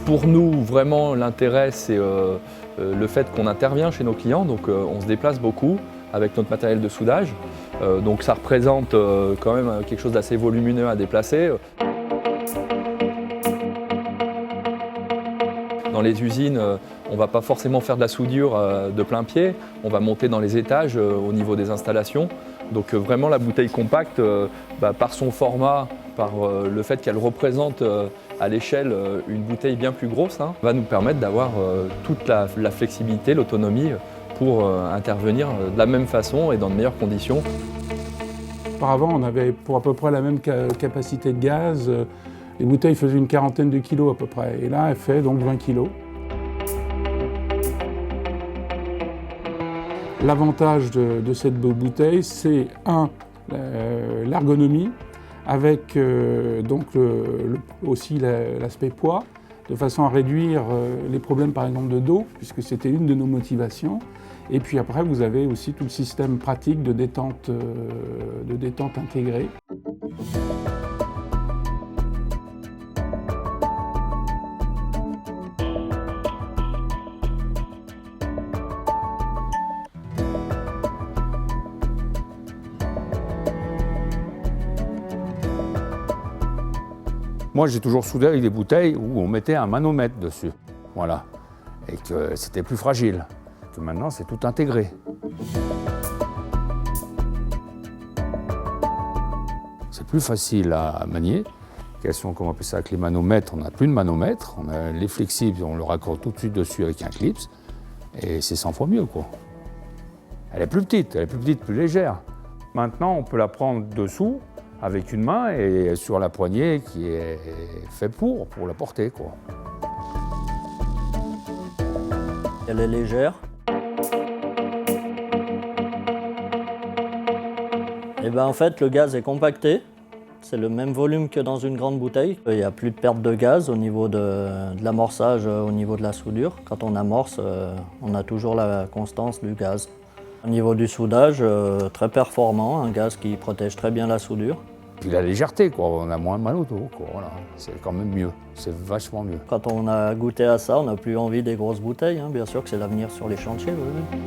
Pour nous, vraiment, l'intérêt, c'est le fait qu'on intervient chez nos clients. Donc, on se déplace beaucoup avec notre matériel de soudage. Donc, ça représente quand même quelque chose d'assez volumineux à déplacer. Dans les usines, on ne va pas forcément faire de la soudure de plein pied. On va monter dans les étages au niveau des installations. Donc, vraiment, la bouteille compacte, par son format, par le fait qu'elle représente à l'échelle une bouteille bien plus grosse, va nous permettre d'avoir toute la flexibilité, l'autonomie pour intervenir de la même façon et dans de meilleures conditions. Auparavant, on avait pour à peu près la même capacité de gaz. Les bouteilles faisaient une quarantaine de kilos à peu près. Et là, elle fait donc 20 kilos. L'avantage de cette bouteille, c'est l'ergonomie, avec donc aussi l'aspect poids, de façon à réduire les problèmes par exemple de dos, puisque c'était une de nos motivations. Et puis après, vous avez aussi tout le système pratique de détente intégrée. Moi, j'ai toujours soudé avec des bouteilles où on mettait un manomètre dessus, voilà, et que c'était plus fragile. Que maintenant, c'est tout intégré. C'est plus facile à manier. Quels sont, comment on appelle ça, avec les manomètres? On n'a plus de manomètre. On a les flexibles, on le raccorde tout de suite dessus avec un clips, et c'est 100 fois mieux, quoi. Elle est plus petite, plus légère. Maintenant, on peut la prendre dessous, avec une main et sur la poignée qui est fait pour la porter, quoi. Elle est légère. Et en fait, le gaz est compacté. C'est le même volume que dans une grande bouteille. Il n'y a plus de perte de gaz au niveau de l'amorçage, au niveau de la soudure. Quand on amorce, on a toujours la constance du gaz. Au niveau du soudage, très performant, un gaz qui protège très bien la soudure. Puis la légèreté, quoi. On a moins mal au dos, quoi. Voilà. C'est quand même mieux, c'est vachement mieux. Quand on a goûté à ça, on n'a plus envie des grosses bouteilles. Bien sûr que c'est l'avenir sur les chantiers. Oui.